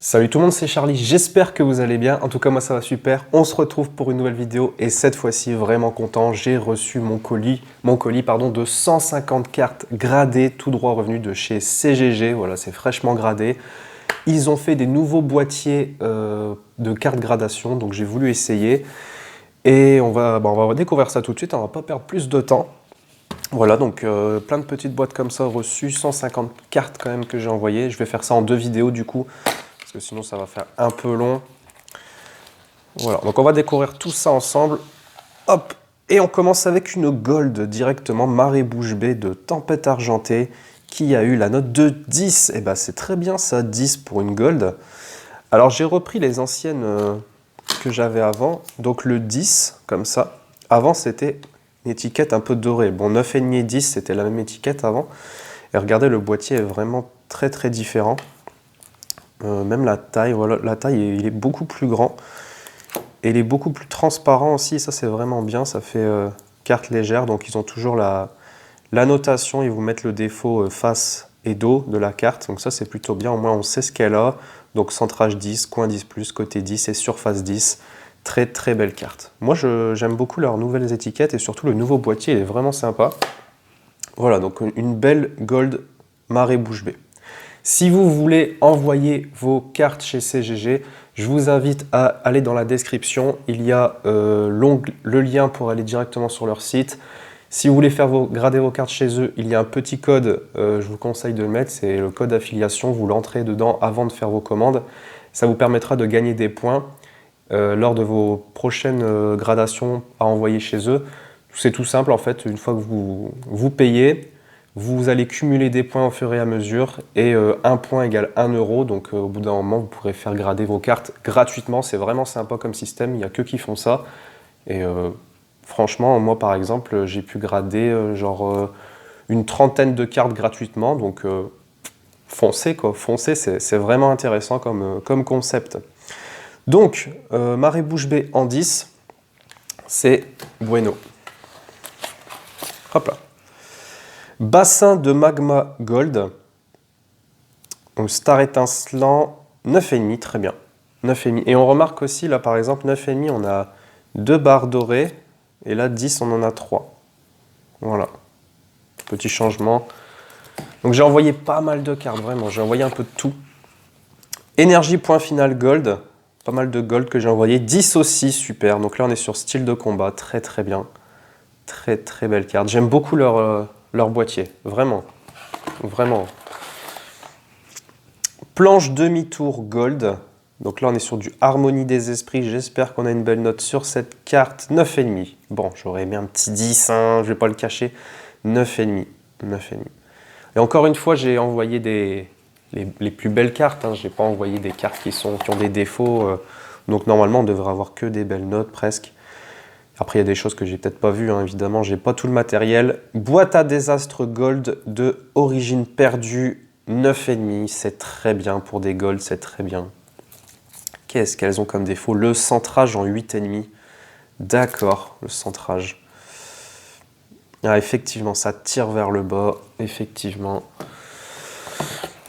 Salut tout le monde, c'est Charlie, j'espère que vous allez bien. En tout cas, moi ça va super. On se retrouve pour une nouvelle vidéo et cette fois-ci, vraiment content, j'ai reçu mon colis de 150 cartes gradées, tout droit revenu de chez CGG. Voilà, c'est fraîchement gradé. Ils ont fait des nouveaux boîtiers de cartes gradation, donc j'ai voulu essayer. Et on va découvrir ça tout de suite, on va pas perdre plus de temps. Voilà, donc plein de petites boîtes comme ça reçues, 150 cartes quand même que j'ai envoyées. Je vais faire ça en 2 vidéos du coup, parce que sinon ça va faire un peu long. Voilà, donc on va découvrir tout ça ensemble. Hop, et on commence avec une gold directement, marée bouche bée de Tempête Argentée, qui a eu la note de 10. Et bah c'est très bien ça, 10 pour une gold. Alors j'ai repris les anciennes que j'avais avant, donc le 10, comme ça. Avant c'était une étiquette un peu dorée. Bon, 9,5 et 10, c'était la même étiquette avant. Et regardez, le boîtier est vraiment très très différent. Même la taille, voilà, la taille, il est beaucoup plus grand. Et il est beaucoup plus transparent aussi, ça c'est vraiment bien, ça fait carte légère. Donc ils ont toujours la notation, ils vous mettent le défaut face et dos de la carte. Donc ça c'est plutôt bien, au moins on sait ce qu'elle a. Donc centrage 10, coin 10+, côté 10 et surface 10. Très très belle carte. Moi j'aime beaucoup leurs nouvelles étiquettes et surtout le nouveau boîtier, il est vraiment sympa. Voilà, donc une belle gold marée bouche bée. Si vous voulez envoyer vos cartes chez CGG, je vous invite à aller dans la description. Il y a le lien pour aller directement sur leur site. Si vous voulez faire grader vos cartes chez eux, il y a un petit code, je vous conseille de le mettre, c'est le code d'affiliation. Vous l'entrez dedans avant de faire vos commandes. Ça vous permettra de gagner des points lors de vos prochaines gradations à envoyer chez eux. C'est tout simple en fait, une fois que vous payez, vous allez cumuler des points au fur et à mesure et 1 point égale 1 euro. Donc au bout d'un moment, vous pourrez faire grader vos cartes gratuitement. C'est vraiment sympa comme système, il n'y a que qui font ça. Et franchement, moi par exemple, j'ai pu grader une trentaine de cartes gratuitement. Donc foncez quoi, foncez, c'est vraiment intéressant comme concept. Donc, marée bouche bée en 10, c'est bueno. Hop là. Bassin de magma gold. Donc, star étincelant, 9,5, très bien. 9,5. Et on remarque aussi, là par exemple, 9,5, on a 2 barres dorées. Et là, 10, on en a 3. Voilà. Petit changement. Donc, j'ai envoyé pas mal de cartes, vraiment. J'ai envoyé un peu de tout. Énergie point final gold. Pas mal de gold que j'ai envoyé. 10 aussi, super. Donc là, on est sur style de combat. Très, très bien. Très, très belle carte. J'aime beaucoup leur boîtier. Vraiment. Vraiment. Planche demi-tour gold. Donc là, on est sur du Harmonie des esprits. J'espère qu'on a une belle note sur cette carte. 9,5. Bon, j'aurais aimé un petit 10, hein, je ne vais pas le cacher. 9,5. 9,5. Et encore une fois, j'ai envoyé les plus belles cartes. Hein. Je n'ai pas envoyé des cartes qui ont des défauts. Donc normalement, on devrait avoir que des belles notes presque. Après, il y a des choses que j'ai peut-être pas vues, hein, évidemment. J'ai pas tout le matériel. Boîte à désastre gold de Origine perdue, 9,5. C'est très bien pour des golds, c'est très bien. Qu'est-ce qu'elles ont comme défaut? Le centrage en 8,5. D'accord, le centrage. Ah, effectivement, ça tire vers le bas. Effectivement.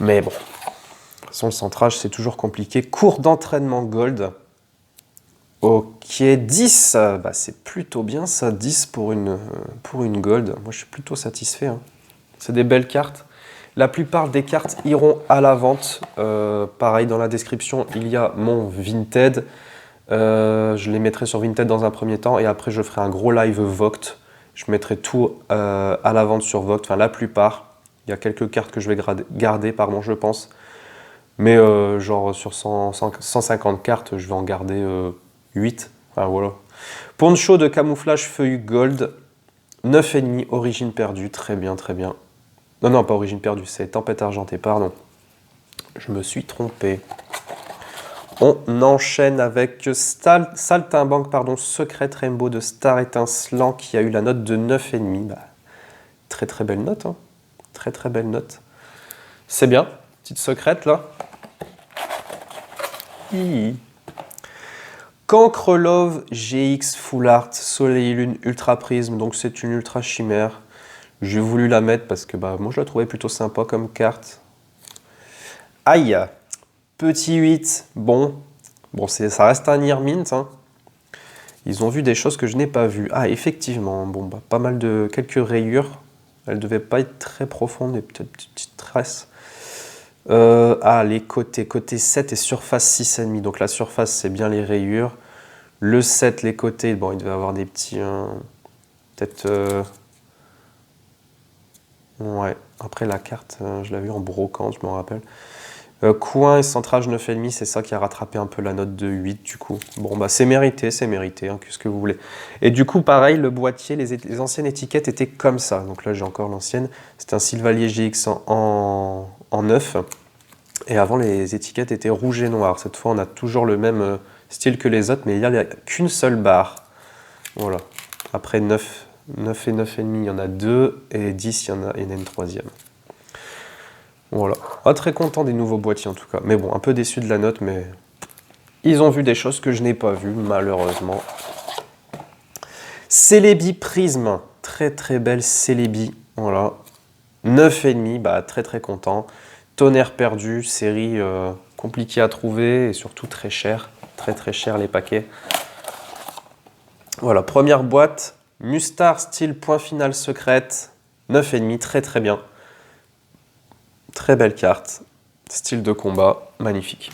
Mais bon. De toute façon, le centrage, c'est toujours compliqué. Cours d'entraînement gold. Ok, 10, bah, c'est plutôt bien ça, 10 pour une gold. Moi, je suis plutôt satisfait. Hein. C'est des belles cartes. La plupart des cartes iront à la vente. Pareil, dans la description, il y a mon Vinted. Je les mettrai sur Vinted dans un premier temps et après, je ferai un gros live Vogt. Je mettrai tout à la vente sur Vogt, enfin la plupart. Il y a quelques cartes que je vais garder, pardon, je pense. Mais genre sur 150 cartes, je vais en garder 8. Enfin voilà. Poncho de camouflage feuille gold, 9,5, origine perdue. Très bien, très bien. Non, non, pas origine perdue, c'est Tempête Argentée, pardon. Je me suis trompé. On enchaîne avec Saltimbanque, pardon, Secret Rainbow de Star Étincelant qui a eu la note de 9,5. Bah, très très belle note. Hein. Très très belle note. C'est bien. Petite secrète là. Cancre Love GX Full Art Soleil Lune Ultra Prisme, donc c'est une ultra chimère. J'ai voulu la mettre parce que bah, moi je la trouvais plutôt sympa comme carte. Aïe! Petit 8, bon, ça reste un Near Mint, hein. Ils ont vu des choses que je n'ai pas vues. Ah, effectivement, bon, bah, pas mal de quelques rayures. Elles ne devaient pas être très profondes, et peut-être petites traces. Les côté 7 et surface 6,5. Donc la surface, c'est bien les rayures. Le 7, les côtés, bon, il devait avoir des petits... peut-être... Ouais, après la carte, je l'ai vue en brocante, je me rappelle. Coin et centrage 9,5, c'est ça qui a rattrapé un peu la note de 8 du coup. Bon bah c'est mérité, hein, qu'est-ce que vous voulez. Et du coup pareil, le boîtier, les anciennes étiquettes étaient comme ça. Donc là j'ai encore l'ancienne, c'est un Sylvalier GX en 9. Et avant les étiquettes étaient rouge et noir. Cette fois on a toujours le même style que les autres, mais il n'y a qu'une seule barre. Voilà. Après 9 et 9,5, il y en a 2, et 10, il y en a une troisième. Voilà. Ah, très content des nouveaux boîtiers en tout cas. Mais bon, un peu déçu de la note, mais ils ont vu des choses que je n'ai pas vues, malheureusement. Celebi Prism. Très très belle Celebi. Voilà. 9,5, bah très très content. Tonnerre perdu, série compliquée à trouver et surtout très cher. Très très cher les paquets. Voilà, première boîte. Mustar style point final secrète. 9,5, très très bien. Très belle carte, style de combat, magnifique.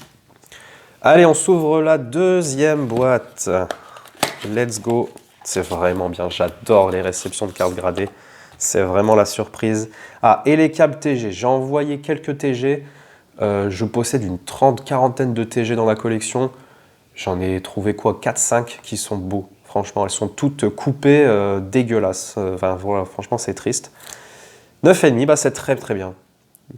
Allez, on s'ouvre la deuxième boîte. Let's go. C'est vraiment bien, j'adore les réceptions de cartes gradées. C'est vraiment la surprise. Ah, et les câbles TG. J'ai envoyé quelques TG. Je possède une quarantaine de TG dans la collection. J'en ai trouvé quoi, 4-5 qui sont beaux. Franchement, elles sont toutes coupées, dégueulasses. Enfin, voilà, franchement, c'est triste. 9,5, bah, c'est très très bien.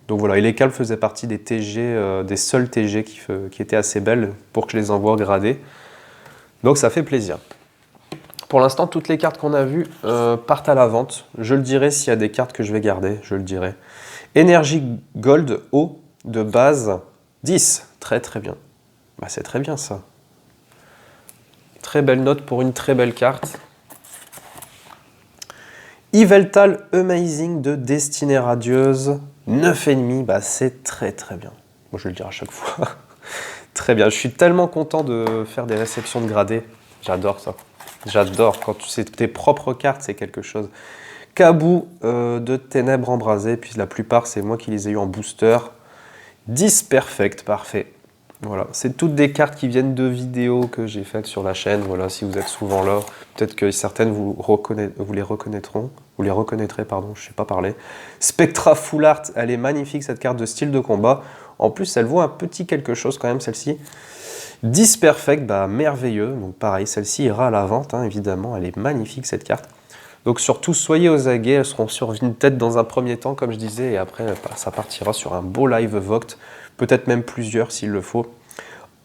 Donc voilà, et les câbles faisaient partie des TG, des seuls TG qui étaient assez belles pour que je les envoie gradées. Donc ça fait plaisir. Pour l'instant, toutes les cartes qu'on a vues partent à la vente. Je le dirai s'il y a des cartes que je vais garder, je le dirai. Énergie Gold haut de base 10. Très très bien. Bah, c'est très bien ça. Très belle note pour une très belle carte. Yveltal Amazing de Destinée Radieuse. 9,5, bah c'est très très bien. Moi je le dis à chaque fois. Très bien, je suis tellement content de faire des réceptions de gradés. J'adore ça. J'adore, quand c'est tes propres cartes, c'est quelque chose. Kabou de Ténèbres Embrasées, puis la plupart c'est moi qui les ai eu en booster. 10 perfect, parfait. Voilà, c'est toutes des cartes qui viennent de vidéos que j'ai faites sur la chaîne. Voilà, si vous êtes souvent là, peut-être que certaines vous les reconnaîtront. Vous les reconnaîtrez, pardon, je ne sais pas parler. Spectra Full Art, elle est magnifique cette carte de style de combat. En plus, elle vaut un petit quelque chose quand même, celle-ci. 10 perfect, bah merveilleux. Donc pareil, celle-ci ira à la vente, hein, évidemment. Elle est magnifique cette carte. Donc surtout, soyez aux aguets. Elles seront sur Vinted dans un premier temps, comme je disais. Et après, ça partira sur un beau live Vogt. Peut-être même plusieurs s'il le faut.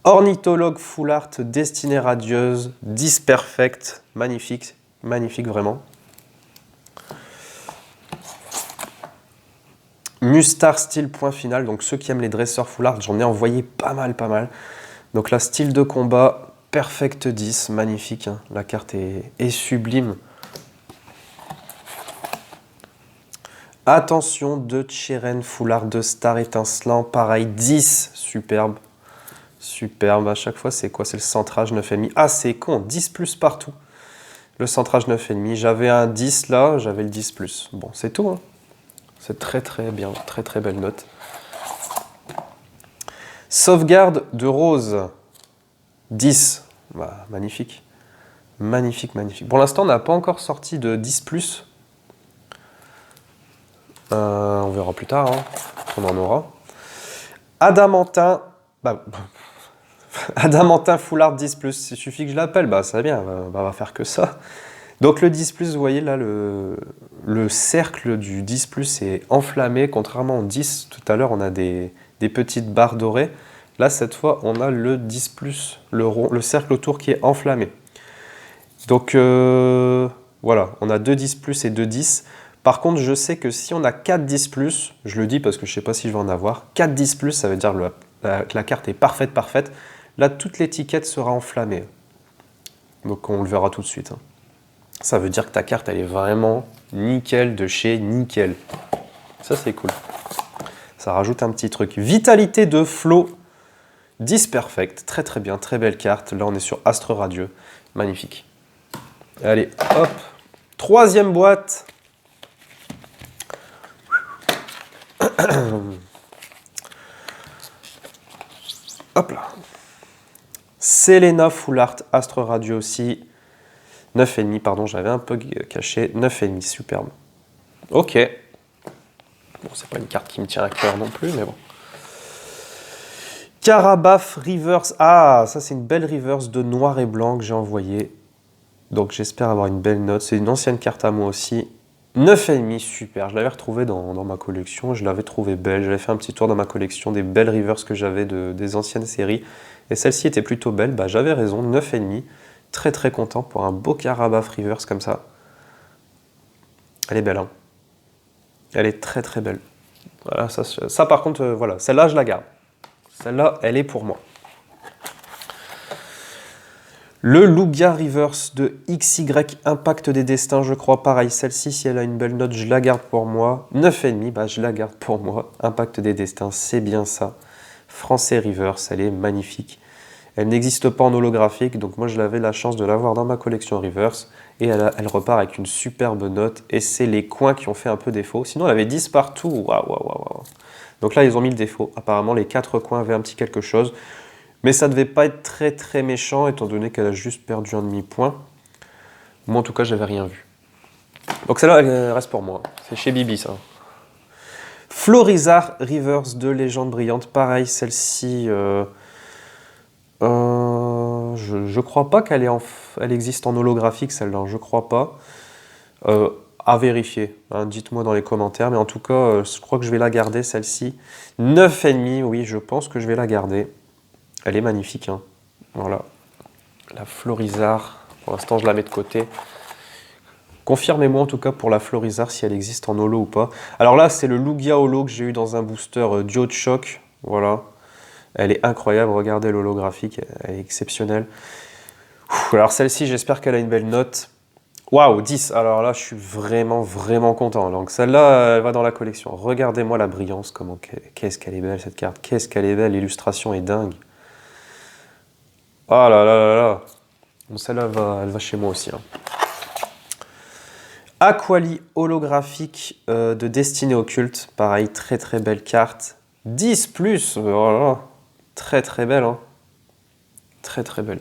Ornithologue Full Art, Destinée Radieuse. 10 perfect, magnifique. Magnifique vraiment. Mustar style point final, donc ceux qui aiment les dresseurs full art, j'en ai envoyé pas mal. Donc là, style de combat, perfect 10, magnifique, hein. La carte est sublime. Attention de Tcheren full art de Star étincelant, pareil, 10, superbe. Superbe, à chaque fois c'est quoi? C'est le centrage 9,5. Ah c'est con, 10 plus partout. Le centrage 9,5, j'avais un 10 là, j'avais le 10 plus. Bon, c'est tout, hein. C'est très très bien, très très belle note. Sauvegarde de Rose, 10. Bah, magnifique. Magnifique, magnifique. Pour l'instant, on n'a pas encore sorti de 10+. On verra plus tard, hein, on en aura. Adamantin, bah, Adamantin Full Art 10+. Il suffit que je l'appelle, bah ça va bien, on va faire que ça. Donc le 10+, vous voyez là, le cercle du 10+ est enflammé. Contrairement au 10, tout à l'heure, on a des petites barres dorées. Là, cette fois, on a le 10+, le cercle autour qui est enflammé. Donc voilà, on a 2 10+ et 2 10. Par contre, je sais que si on a 4 10+, je le dis parce que je ne sais pas si je vais en avoir, 4 10+, ça veut dire que la carte est parfaite. Là, toute l'étiquette sera enflammée. Donc on le verra tout de suite, hein. Ça veut dire que ta carte, elle est vraiment nickel de chez nickel. Ça, c'est cool. Ça rajoute un petit truc. Vitalité de Flo. 10 perfect, très très bien, très belle carte. Là, on est sur Astre Radieux, magnifique. Allez, hop, troisième boîte. Hop là. Selena Full Art, Astre Radio aussi. 9,5, pardon, j'avais un peu caché. 9,5, superbe. Ok. Bon, c'est pas une carte qui me tient à cœur non plus, mais bon. Carabaf Reverse. Ah, ça c'est une belle reverse de noir et blanc que j'ai envoyée. Donc j'espère avoir une belle note. C'est une ancienne carte à moi aussi. 9,5, super. Je l'avais retrouvée dans ma collection. Je l'avais trouvée belle. J'avais fait un petit tour dans ma collection des belles reverse que j'avais des anciennes séries. Et celle-ci était plutôt belle. Bah, j'avais raison, 9,5. Très très content pour un beau Carabaf reverse comme ça. Elle est belle, hein. Elle est très très belle. Voilà, ça par contre, voilà, celle-là je la garde. Celle-là, elle est pour moi. Le Lugia Reverse de XY Impact des Destins, je crois. Pareil, celle-ci, si elle a une belle note, je la garde pour moi. 9,5, bah, je la garde pour moi. Impact des Destins, c'est bien ça. Français Reverse, elle est magnifique. Elle n'existe pas en holographique, donc moi, je l'avais la chance de l'avoir dans ma collection Reverse. Et elle repart avec une superbe note. Et c'est les coins qui ont fait un peu défaut. Sinon, elle avait 10 partout. Waouh, waouh, waouh. Donc là, ils ont mis le défaut. Apparemment, les 4 coins avaient un petit quelque chose. Mais ça ne devait pas être très très méchant, étant donné qu'elle a juste perdu un demi-point. Moi, en tout cas, j'avais rien vu. Donc celle-là, elle reste pour moi. C'est chez Bibi, ça. Florizard Reverse de Légende Brillante. Pareil, celle-ci... je crois pas qu'elle elle existe en holographique, celle-là. Je crois pas. À vérifier. Hein, dites-moi dans les commentaires. Mais en tout cas, je crois que je vais la garder, celle-ci. 9,5, oui, je pense que je vais la garder. Elle est magnifique, hein. Voilà. La Florizard. Pour l'instant, je la mets de côté. Confirmez-moi en tout cas pour la Florizard si elle existe en holo ou pas. Alors là, c'est le Lugia Holo que j'ai eu dans un booster Duo de Choc. Voilà. Elle est incroyable. Regardez l'holographique. Elle est exceptionnelle. Alors celle-ci, j'espère qu'elle a une belle note. Waouh, 10. Alors là, je suis vraiment, vraiment content. Donc celle-là, elle va dans la collection. Regardez-moi la brillance. Qu'est-ce qu'elle est belle cette carte. Qu'est-ce qu'elle est belle. L'illustration est dingue. Oh là là là là. Bon, celle-là, elle va chez moi aussi. Hein. Aquali holographique de Destinée Occulte. Pareil, très très belle carte. 10 plus. Oh là là. Très très belle. Hein. Très très belle.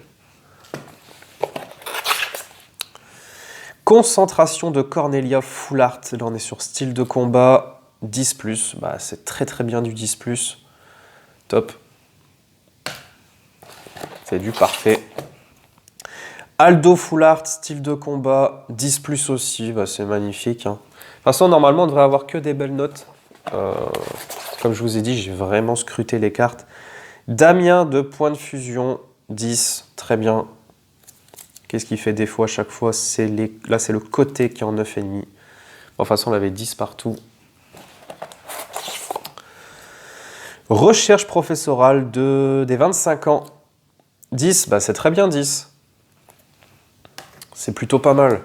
Concentration de Cornelia Full Art. Là, on est sur style de combat. 10 plus. Bah, c'est très très bien du 10 plus. Top. C'est du parfait. Aldo Full Art, style de combat, 10 plus aussi, bah, c'est magnifique. Hein. De toute façon, normalement, on devrait avoir que des belles notes. Comme je vous ai dit, j'ai vraiment scruté les cartes. Damien de Point de Fusion, 10, très bien. Qu'est-ce qui fait défaut à chaque fois? Là, c'est le côté qui est en 9,5. Bon, de toute façon, on avait 10 partout. Recherche professorale des 25 ans. 10, bah, c'est très bien 10. C'est plutôt pas mal.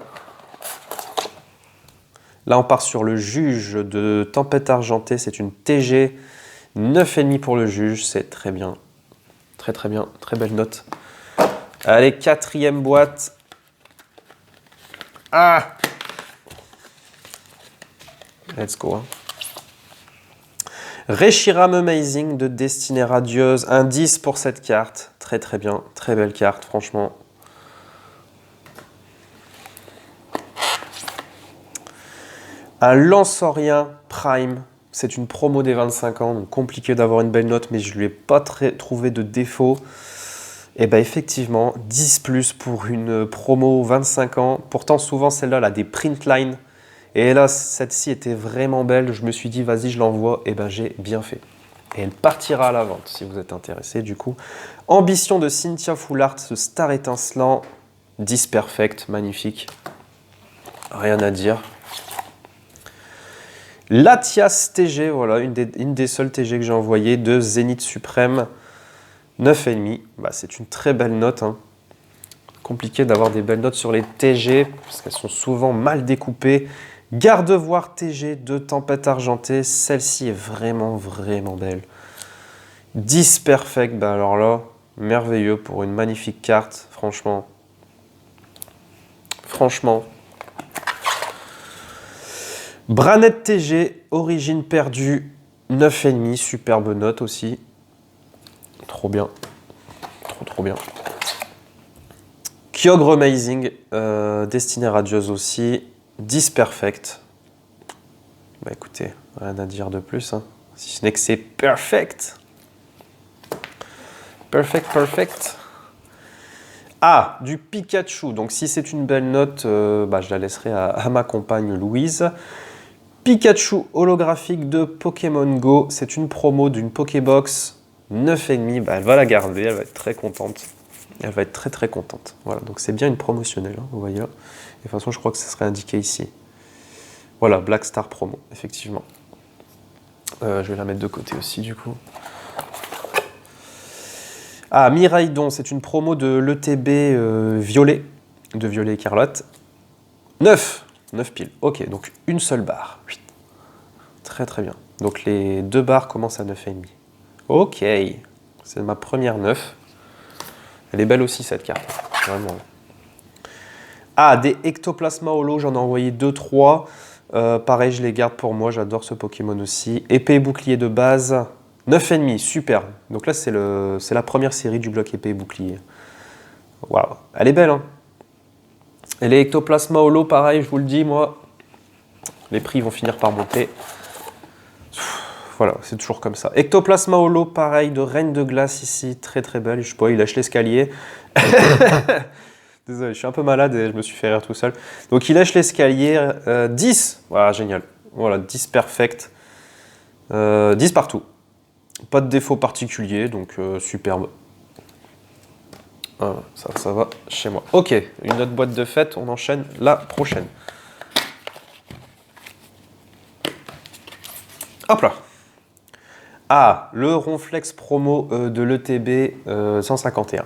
Là, on part sur le juge de Tempête Argentée. C'est une TG. 9,5 pour le juge. C'est très bien. Très très bien. Très belle note. Allez, quatrième boîte. Ah! Let's go. Hein. Reshiram Amazing de Destinée Radieuse. Un 10 pour cette carte. Très très bien. Très belle carte, franchement. Un Lansorien Prime, c'est une promo des 25 ans, donc compliqué d'avoir une belle note, mais je ne lui ai pas trouvé de défaut. Et bien effectivement, 10 plus pour une promo 25 ans. Pourtant, souvent, celle-là, elle a des print lines. Et là, celle-ci était vraiment belle. Je me suis dit, vas-y, je l'envoie. Et bien, j'ai bien fait. Et elle partira à la vente, si vous êtes intéressé, du coup. Ambition de Cynthia Full Art, ce star étincelant. 10 perfect, magnifique. Rien à dire. Latias TG, voilà, une des seules TG que j'ai envoyées, de Zénith Suprême, 9,5. Bah, c'est une très belle note. Hein. Compliqué d'avoir des belles notes sur les TG, parce qu'elles sont souvent mal découpées. Gardevoir TG de Tempête Argentée, celle-ci est vraiment, vraiment belle. 10 perfect, ben alors là, merveilleux pour une magnifique carte, franchement. Franchement. Branette TG, origine perdue, 9,5, superbe note aussi. Trop bien. Trop bien. Kyogre Amazing, Destinée Radieuse aussi, 10 perfect. Bah écoutez, rien à dire de plus, hein. Si ce n'est que c'est perfect. Perfect. Ah, du Pikachu. Donc si c'est une belle note, bah, je la laisserai à ma compagne Louise. Pikachu holographique de Pokémon Go. C'est une promo d'une Pokébox 9,5. Bah, elle va la garder, elle va être très contente. Elle va être très contente. Voilà, donc c'est bien une promotionnelle, hein, vous voyez là. Et de toute façon, je crois que ça serait indiqué ici. Voilà, Black Star promo, effectivement. Je vais la mettre de côté aussi, du coup. Ah, Miraidon, c'est une promo de l'ETB violet, de Violet Écarlate. 9 piles, ok, donc une seule barre. Très bien. Donc les 2 barres commencent à 9,5. Ok, c'est ma première 9. Elle est belle aussi cette carte, vraiment. Ah, des Ectoplasma Holo, j'en ai envoyé 2-3. Pareil, je les garde pour moi, j'adore ce Pokémon aussi. Épée et bouclier de base, 9,5, super. Donc là, c'est la première série du bloc épée et bouclier. Waouh, elle est belle, hein. Et les Ectoplasma Holo, pareil, je vous le dis, moi, les prix vont finir par monter. Voilà, c'est toujours comme ça. Ectoplasma Holo, pareil, de Reine de Glace ici, très belle. Je sais pas, il lâche l'escalier. Désolé, je suis un peu malade et je me suis fait rire tout seul. Donc il lâche l'escalier, 10. Voilà, génial. Voilà, 10 perfect. 10 partout. Pas de défaut particulier, donc superbe. Voilà, ça va chez moi. Ok, une autre boîte de fête, on enchaîne la prochaine. Hop là. Ah, le Ronflex promo de l'ETB 151.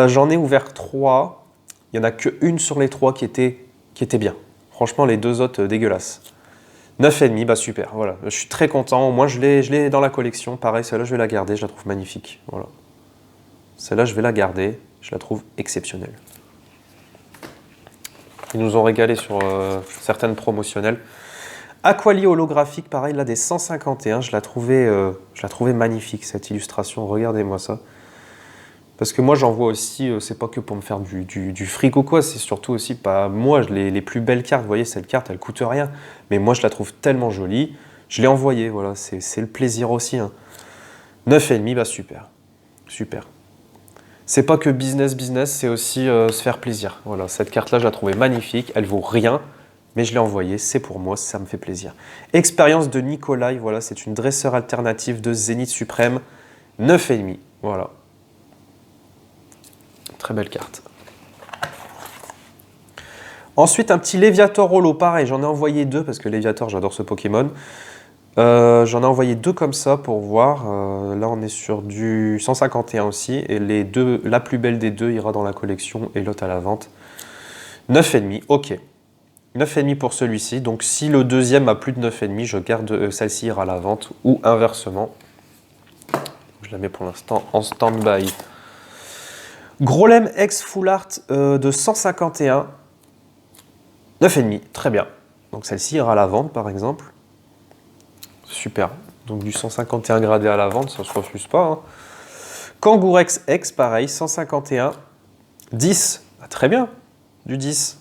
J'en ai ouvert 3. Il n'y en a qu'une sur les 3 qui était bien. Franchement, les 2 autres, dégueulasses. 9,5, bah super, voilà. Je suis très content. Au moins, je l'ai dans la collection. Pareil, celle-là, je vais la garder. Je la trouve magnifique. Voilà. Celle-là, je vais la garder. Je la trouve exceptionnelle. Ils nous ont régalé sur certaines promotionnelles. Aquali holographique, pareil, là, des 151. Je la trouvais magnifique, cette illustration. Regardez-moi ça. Parce que moi, j'en vois aussi, c'est pas que pour me faire du fric ou quoi, c'est surtout aussi pas moi, les plus belles cartes. Vous voyez, cette carte, elle coûte rien. Mais moi, je la trouve tellement jolie. Je l'ai envoyée, voilà, c'est le plaisir aussi, hein. 9,5, bah super. Super. C'est pas que business, c'est aussi se faire plaisir. Voilà, cette carte-là, je la trouvais magnifique. Elle vaut rien, mais je l'ai envoyée. C'est pour moi, ça me fait plaisir. Expérience de Nikolai, voilà, c'est une dresseur alternative de Zénith Suprême. 9,5, voilà. Très belle carte. Ensuite, un petit Léviator Holo, pareil, j'en ai envoyé 2 parce que Léviator, j'adore ce Pokémon. J'en ai envoyé 2 comme ça pour voir. Là, on est sur du 151 aussi. Et les 2, la plus belle des 2 ira dans la collection et l'autre à la vente. 9,5, ok. 9,5 pour celui-ci. Donc, si le deuxième a plus de 9,5, je garde celle-ci ira à la vente ou inversement. Je la mets pour l'instant en stand-by. Grolem X Full Art de 151. 9,5, très bien. Donc celle-ci ira à la vente par exemple. Super. Donc du 151 gradé à la vente, ça ne se refuse pas, hein. Kangourex X, pareil, 151. 10, ah, très bien, du 10.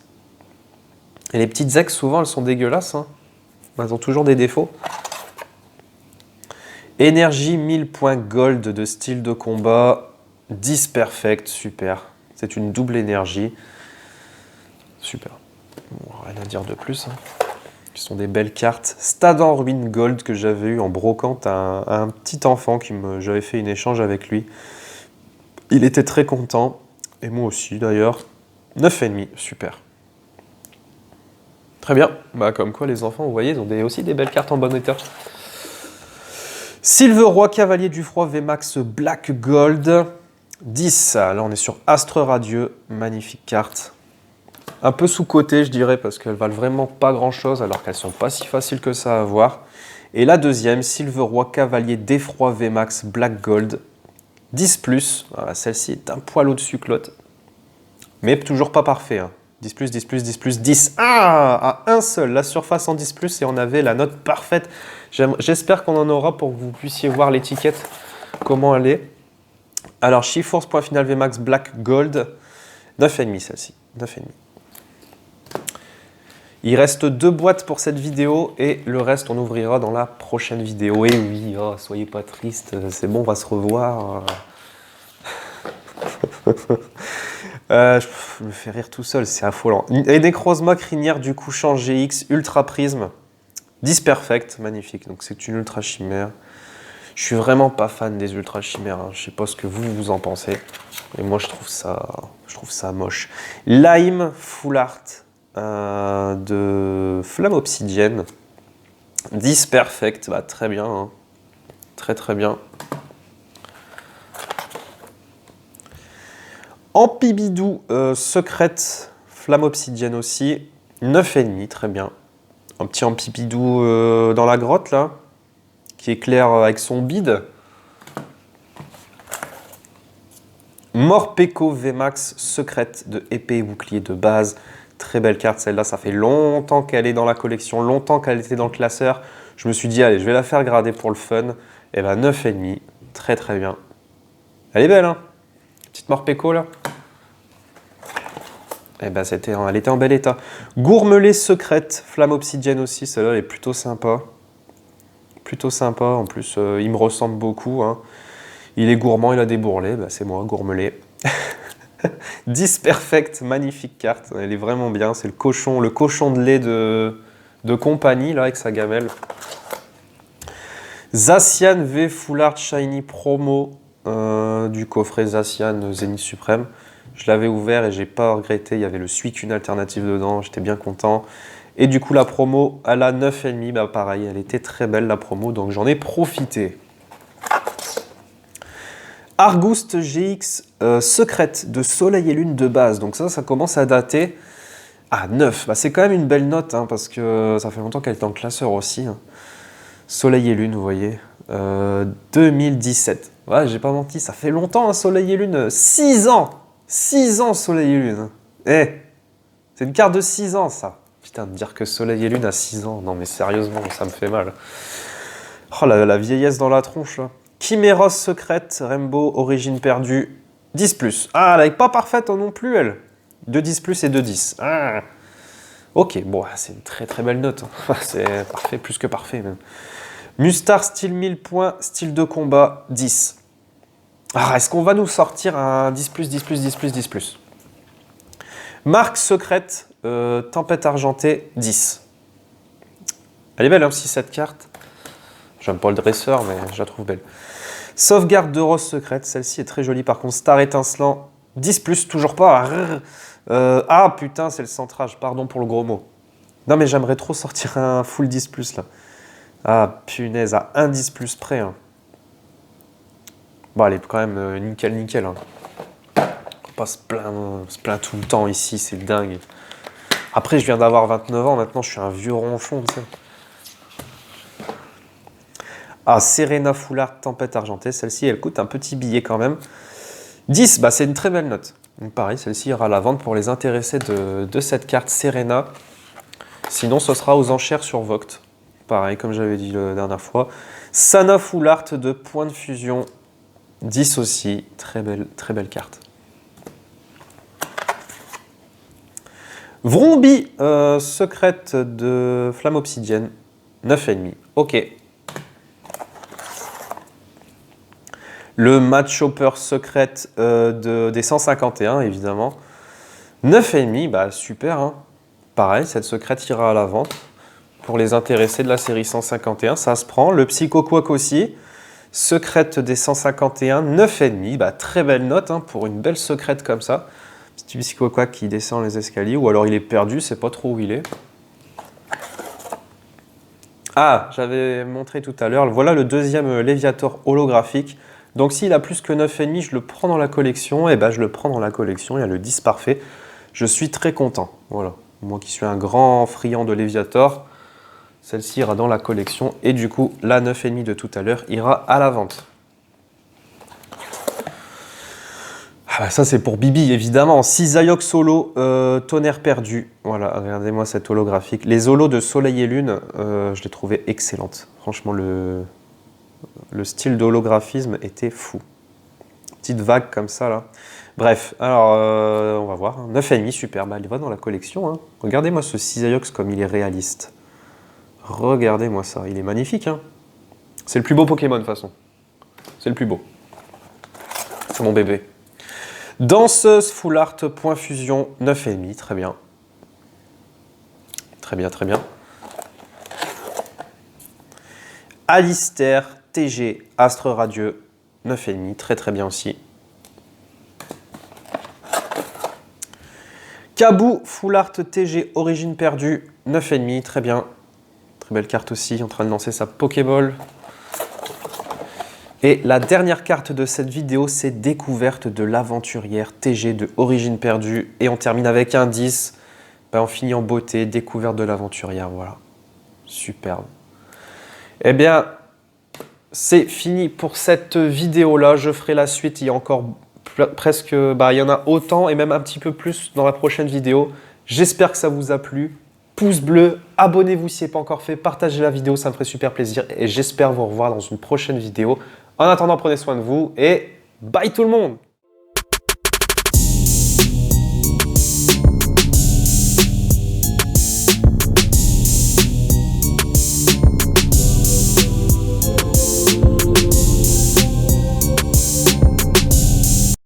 Et les petites X, souvent, elles sont dégueulasses, hein. Elles ont toujours des défauts. Énergie 1000 points gold de style de combat. 10 perfect, super. C'est une double énergie. Super. Bon, rien à dire de plus, hein. Ce sont des belles cartes. Stade en ruine gold que j'avais eu en brocante à un petit enfant j'avais fait une échange avec lui. Il était très content. Et moi aussi d'ailleurs. 9,5, super. Très bien. Bah, comme quoi les enfants, vous voyez, ils ont aussi des belles cartes en bon état. Silver Roi Cavalier du Froid VMAX Black Gold. 10, là on est sur Astre Radieux, magnifique carte. Un peu sous-cotée je dirais parce qu'elles valent vraiment pas grand chose alors qu'elles sont pas si faciles que ça à avoir. Et la deuxième, Silveroy Cavalier d'Effroi VMAX Black Gold, 10+. Voilà, celle-ci est un poil au-dessus que l'autre. Mais toujours pas parfait. Hein. 10+, 10+, 10+, 10. Ah, à un seul, la surface en 10+, et on avait la note parfaite. J'espère qu'on en aura pour que vous puissiez voir l'étiquette, comment elle est. Alors, Chiforce, point final VMAX Black Gold, 9,5 celle-ci, 9,5. Il reste 2 boîtes pour cette vidéo et le reste on ouvrira dans la prochaine vidéo. Et oui, oh, soyez pas tristes, c'est bon, on va se revoir. Je me fais rire tout seul, c'est affolant. Et Necrozma crinière du couchant GX Ultra Prisme, 10 perfect, magnifique. Donc c'est une ultra chimère. Je suis vraiment pas fan des ultra chimères. Hein. Je sais pas ce que vous en pensez, mais moi je trouve ça moche. Lime Full Art. De Flamme Obsidienne, 10 perfect, bah, très bien, hein. Très bien. Ampibidou secrète Flamme Obsidienne aussi, 9,5, très bien. Un petit Ampibidou dans la grotte là, qui éclaire avec son bide. Morpeko VMAX secrète de épée et bouclier de base. Très belle carte, celle-là, ça fait longtemps qu'elle est dans la collection, longtemps qu'elle était dans le classeur. Je me suis dit, allez, je vais la faire grader pour le fun. Et ben 9,5, très bien. Elle est belle, hein? Petite Morpeko, là. Et ben elle était en bel état. Gourmelet secrète, Flamme Obsidienne aussi, celle-là, elle est plutôt sympa. Plutôt sympa, en plus, il me ressemble beaucoup. Hein. Il est gourmand, il a des bourrelets, ben, c'est moi, Gourmelet. 10 perfect, magnifique carte, elle est vraiment bien, c'est le cochon de lait de compagnie là avec sa gamelle. Zacian V Full Art Shiny promo du coffret Zacian Zénith Suprême. Je l'avais ouvert et j'ai pas regretté, il y avait le Suicune alternative dedans, j'étais bien content. Et du coup la promo à la 9,5, bah pareil, elle était très belle la promo, donc j'en ai profité. Argouste GX secrète de Soleil et Lune de base. Donc ça commence à dater. Ah, 9. Bah, c'est quand même une belle note, hein, parce que ça fait longtemps qu'elle est en classeur aussi. Hein. Soleil et Lune, vous voyez. 2017. Ouais, j'ai pas menti, ça fait longtemps, hein, Soleil et Lune. 6 ans 6 ans, Soleil et Lune. Eh, c'est une carte de 6 ans, ça. Putain, de dire que Soleil et Lune a 6 ans. Non, mais sérieusement, ça me fait mal. Oh, la vieillesse dans la tronche, là. Chiméros secrète, Rainbow, origine perdue, 10+. Ah, elle n'est pas parfaite non plus, elle. 2 10+ et 2 10. Ah. Ok, bon, c'est une très belle note. Hein. C'est parfait, plus que parfait même. Mustar, style 1000 points, style de combat, 10. Ah, est-ce qu'on va nous sortir un 10+, 10+, 10+, 10+. Marque secrète, tempête argentée, 10. Elle est belle, hein, aussi, cette carte. J'aime pas le dresseur, mais je la trouve belle. Sauvegarde de rose secrète, celle-ci est très jolie. Par contre, star étincelant, 10+, toujours pas. Ah putain, c'est le centrage, pardon pour le gros mot. Non mais j'aimerais trop sortir un full 10+, là. Ah punaise, à un 10+ près. Hein. Bon, elle est quand même nickel. Hein. On pas se plaindre tout le temps ici, c'est dingue. Après, je viens d'avoir 29 ans, maintenant je suis un vieux ronchon, tu sais. Ah, Serena Full Art Tempête Argentée, celle-ci, elle coûte un petit billet quand même. 10, bah, c'est une très belle note. Donc pareil, celle-ci ira à la vente pour les intéressés de cette carte Serena. Sinon, ce sera aux enchères sur Vogt. Pareil, comme j'avais dit la dernière fois. Sana Full Art de Point de Fusion, 10 aussi. Très belle carte. Vrombi, secrète de Flamme Obsidienne, 9,5. Ok. Le match hopper secrète des 151, évidemment. 9,5, bah super. Hein. Pareil, cette secrète ira à la vente. Pour les intéressés de la série 151, ça se prend. Le Psycho Quack aussi. Secrète des 151, 9,5. Bah, très belle note hein, pour une belle secrète comme ça. Petit Psycho Quack qui descend les escaliers. Ou alors il est perdu, c'est pas trop où il est. Ah, j'avais montré tout à l'heure. Voilà le deuxième Léviator holographique. Donc s'il a plus que 9,5, je le prends dans la collection. Et ben je le prends dans la collection. Il y a le 10 parfait. Je suis très content. Voilà. Moi qui suis un grand friand de Léviator, Celle-ci ira dans la collection et du coup, la 9,5 de tout à l'heure ira à la vente. Ah bah ça, c'est pour Bibi, évidemment. Cisaillux holo, tonnerre perdu. Voilà, regardez-moi cette holographique. Les holos de Soleil et Lune, je les trouvais excellentes. Franchement, le style d'holographisme était fou. Petite vague comme ça, là. Bref, alors, on va voir. 9,5, super. Bah, elle va dans la collection. Hein. Regardez-moi ce Cisaillux comme il est réaliste. Regardez-moi ça, il est magnifique. Hein. C'est le plus beau Pokémon, de toute façon. C'est le plus beau. C'est mon bébé. Danseuse Full Art Point Fusion 9,5, très bien. Très bien, très bien. Alistair TG Astre Radieux 9,5, très très bien aussi. Kabou Full Art TG Origine Perdue 9,5, très bien. Très belle carte aussi, en train de lancer sa Pokéball. Et la dernière carte de cette vidéo, c'est Découverte de l'aventurière TG de Origine Perdue. Et on termine avec un 10. Ben, on finit en beauté, Découverte de l'aventurière, voilà. Superbe. Eh bien, c'est fini pour cette vidéo-là. Je ferai la suite, il y a encore presque... Bah, il y en a autant et même un petit peu plus dans la prochaine vidéo. J'espère que ça vous a plu. Pouce bleu, abonnez-vous si ce n'est pas encore fait, partagez la vidéo, ça me ferait super plaisir. Et j'espère vous revoir dans une prochaine vidéo. En attendant, prenez soin de vous et bye tout le monde!